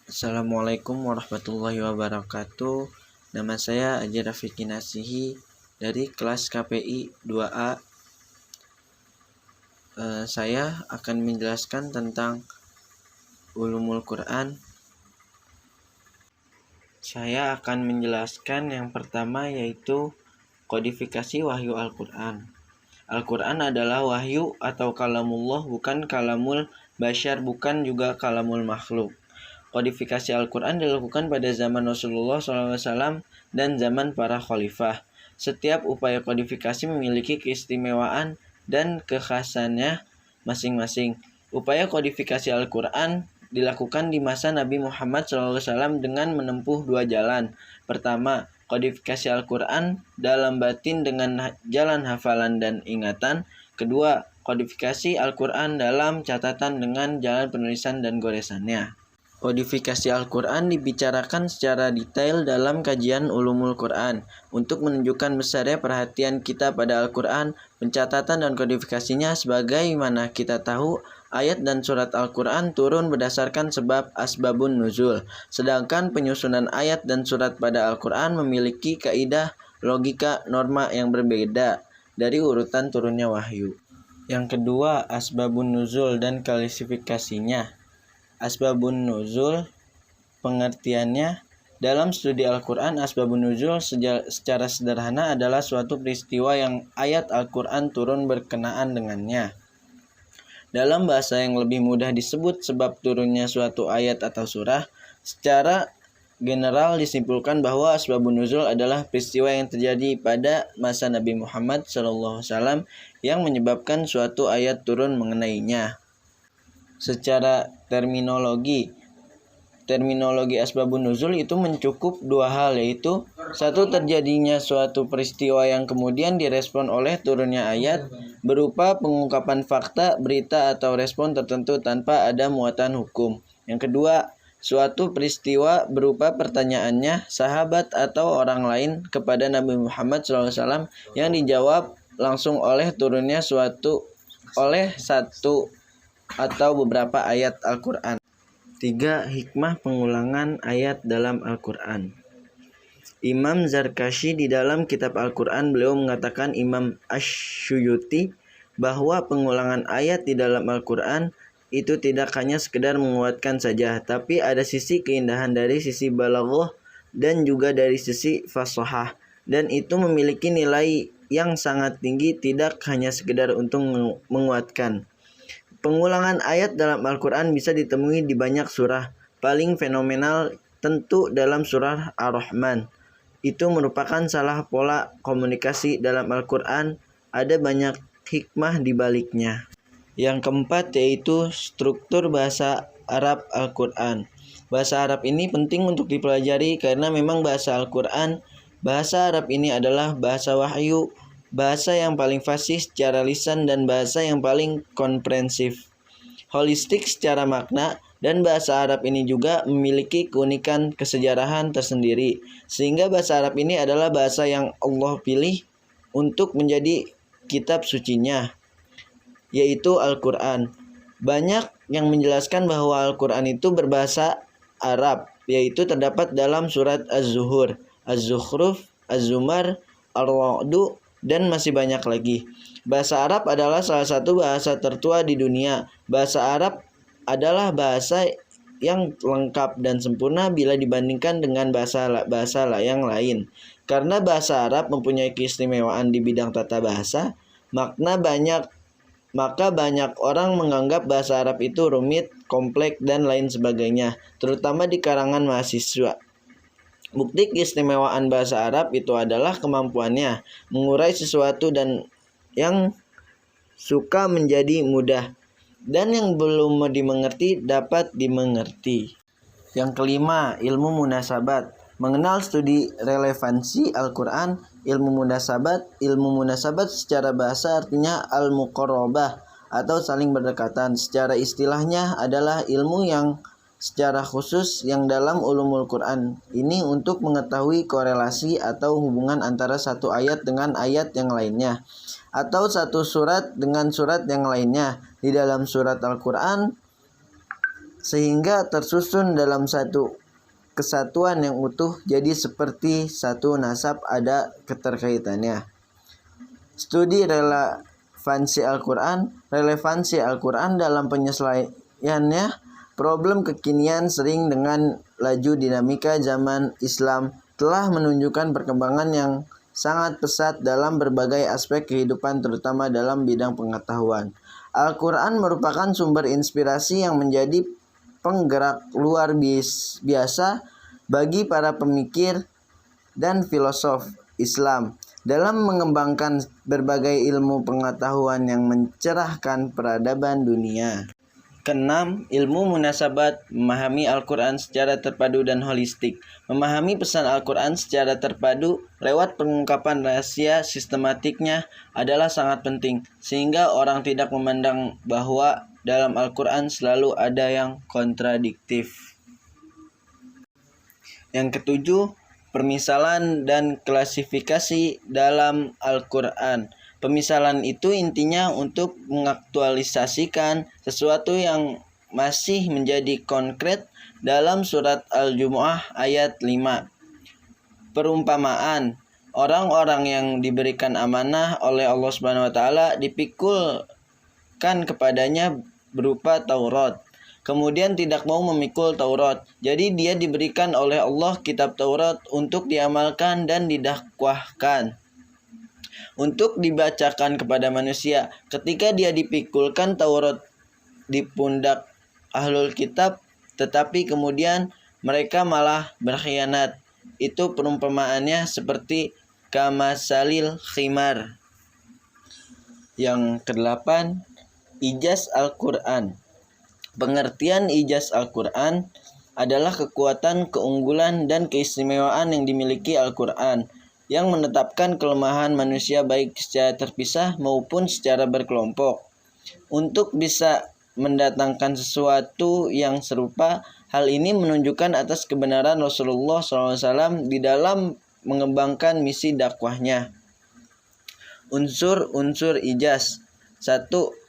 Assalamualaikum warahmatullahi wabarakatuh. Nama saya Aji Rafiki Nasihi dari kelas KPI 2A. Saya akan menjelaskan tentang ulumul Quran. Saya akan menjelaskan yang pertama yaitu kodifikasi wahyu Al-Quran. Al-Quran adalah wahyu atau kalamullah, bukan kalamul basyar, bukan juga kalamul makhluk. Kodifikasi Al-Quran dilakukan pada zaman Rasulullah SAW dan zaman para khalifah. Setiap upaya kodifikasi memiliki keistimewaan dan kekhasannya masing-masing. Upaya kodifikasi Al-Quran dilakukan di masa Nabi Muhammad SAW dengan menempuh dua jalan. Pertama, kodifikasi Al-Quran dalam batin dengan jalan hafalan dan ingatan. Kedua, kodifikasi Al-Quran dalam catatan dengan jalan penulisan dan goresannya. Kodifikasi Al-Quran dibicarakan secara detail dalam kajian ulumul Quran. Untuk menunjukkan besarnya perhatian kita pada Al-Quran, pencatatan dan kodifikasinya sebagaimana kita tahu, ayat dan surat Al-Quran turun berdasarkan sebab asbabun nuzul. Sedangkan penyusunan ayat dan surat pada Al-Quran memiliki kaidah logika norma yang berbeda dari urutan turunnya wahyu. Yang kedua, asbabun nuzul dan klasifikasinya. Asbabun nuzul, pengertiannya dalam studi Al-Quran, asbabun nuzul secara sederhana adalah suatu peristiwa yang ayat Al-Quran turun berkenaan dengannya. Dalam bahasa yang lebih mudah disebut sebab turunnya suatu ayat atau surah. Secara general disimpulkan bahwa asbabun nuzul adalah peristiwa yang terjadi pada masa Nabi Muhammad SAW yang menyebabkan suatu ayat turun mengenainya. Secara terminologi asbabun nuzul itu mencakup dua hal, yaitu satu, terjadinya suatu peristiwa yang kemudian direspon oleh turunnya ayat berupa pengungkapan fakta, berita atau respon tertentu tanpa ada muatan hukum. Yang kedua, suatu peristiwa berupa pertanyaannya sahabat atau orang lain kepada Nabi Muhammad SAW yang dijawab langsung oleh turunnya satu atau beberapa ayat Al-Quran. 3. Hikmah pengulangan ayat dalam Al-Quran. Imam Zarkashi di dalam kitab Al-Quran, beliau mengatakan, Imam Asy-Syuyuti, bahwa pengulangan ayat di dalam Al-Quran itu tidak hanya sekedar menguatkan saja, tapi ada sisi keindahan dari sisi balaghah dan juga dari sisi fasahah, dan itu memiliki nilai yang sangat tinggi, tidak hanya sekedar untuk menguatkan. Pengulangan ayat dalam Al-Quran bisa ditemui di banyak surah. Paling fenomenal tentu dalam surah Ar-Rahman. Itu merupakan salah pola komunikasi dalam Al-Quran. Ada banyak hikmah di baliknya. Yang keempat yaitu struktur bahasa Arab Al-Quran. Bahasa Arab ini penting untuk dipelajari karena memang bahasa Al-Quran, bahasa Arab ini adalah bahasa wahyu, bahasa yang paling fasih secara lisan dan bahasa yang paling komprehensif, holistik secara makna, dan bahasa Arab ini juga memiliki keunikan kesejarahan tersendiri, sehingga bahasa Arab ini adalah bahasa yang Allah pilih untuk menjadi kitab sucinya, yaitu Al-Quran. Banyak yang menjelaskan bahwa Al-Quran itu berbahasa Arab, yaitu terdapat dalam surat Az-Zuhur, Az-Zukhruf, Az-Zumar, Ar-Ra'du, dan masih banyak lagi. Bahasa Arab adalah salah satu bahasa tertua di dunia. Bahasa Arab adalah bahasa yang lengkap dan sempurna bila dibandingkan dengan bahasa yang lain. Karena bahasa Arab mempunyai keistimewaan di bidang tata bahasa, maka banyak orang menganggap bahasa Arab itu rumit, kompleks, dan lain sebagainya, terutama di kalangan mahasiswa. Bukti keistimewaan bahasa Arab itu adalah kemampuannya mengurai sesuatu dan yang suka menjadi mudah, dan yang belum dimengerti dapat dimengerti. Yang kelima, ilmu munasabat. Mengenal studi relevansi Al-Quran. Ilmu munasabat secara bahasa artinya al-muqarrabah atau saling berdekatan. Secara istilahnya adalah ilmu yang secara khusus yang dalam ulumul Quran ini untuk mengetahui korelasi atau hubungan antara satu ayat dengan ayat yang lainnya, atau satu surat dengan surat yang lainnya. Di dalam surat Al-Quran sehingga tersusun dalam satu kesatuan yang utuh, jadi seperti satu nasab ada keterkaitannya. Studi relevansi Al-Quran dalam penyesuaiannya problem kekinian sering dengan laju dinamika zaman Islam telah menunjukkan perkembangan yang sangat pesat dalam berbagai aspek kehidupan, terutama dalam bidang pengetahuan. Al-Quran merupakan sumber inspirasi yang menjadi penggerak luar biasa bagi para pemikir dan filosof Islam dalam mengembangkan berbagai ilmu pengetahuan yang mencerahkan peradaban dunia. Keenam, ilmu munasabat, memahami Al-Quran secara terpadu dan holistik. Memahami pesan Al-Quran secara terpadu lewat pengungkapan rahasia sistematiknya adalah sangat penting, sehingga orang tidak memandang bahwa dalam Al-Quran selalu ada yang kontradiktif. Yang ketujuh, permisalan dan klasifikasi dalam Al-Quran. Pemisalan itu intinya untuk mengaktualisasikan sesuatu yang masih menjadi konkret dalam surat Al-Jumu'ah ayat 5. Perumpamaan, orang-orang yang diberikan amanah oleh Allah Subhanahu wa taala dipikulkan kepadanya berupa Taurat. Kemudian tidak mau memikul Taurat. Jadi dia diberikan oleh Allah kitab Taurat untuk diamalkan dan didakwahkan, untuk dibacakan kepada manusia. Ketika dia dipikulkan Taurat di pundak ahlul kitab, tetapi kemudian mereka malah berkhianat. Itu perumpamaannya seperti kamasalil khimar. Yang kedelapan, ijaz Al-Quran. Pengertian ijaz Al-Quran adalah kekuatan, keunggulan, dan keistimewaan yang dimiliki Al-Quran, yang menetapkan kelemahan manusia baik secara terpisah maupun secara berkelompok. Untuk bisa mendatangkan sesuatu yang serupa, hal ini menunjukkan atas kebenaran Rasulullah SAW di dalam mengembangkan misi dakwahnya. Unsur-unsur ijaz. 1.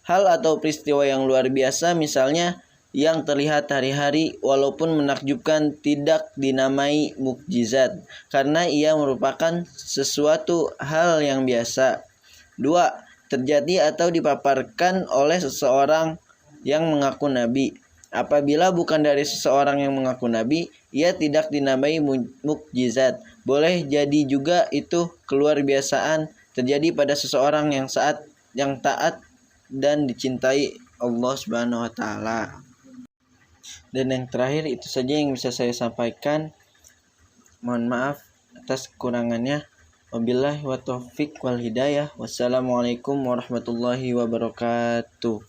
Hal atau peristiwa yang luar biasa, misalnya yang terlihat hari-hari walaupun menakjubkan, tidak dinamai mukjizat karena ia merupakan sesuatu hal yang biasa. 2. Terjadi atau dipaparkan oleh seseorang yang mengaku nabi. Apabila bukan dari seseorang yang mengaku nabi, ia tidak dinamai mukjizat. Boleh jadi juga itu keluar biasaan terjadi pada seseorang yang taat dan dicintai Allah Subhanahu wa taala. Dan yang terakhir itu saja yang bisa saya sampaikan. Mohon maaf atas kekurangannya. Wabillahi wa taufiq wal hidayah. Wassalamualaikum warahmatullahi wabarakatuh.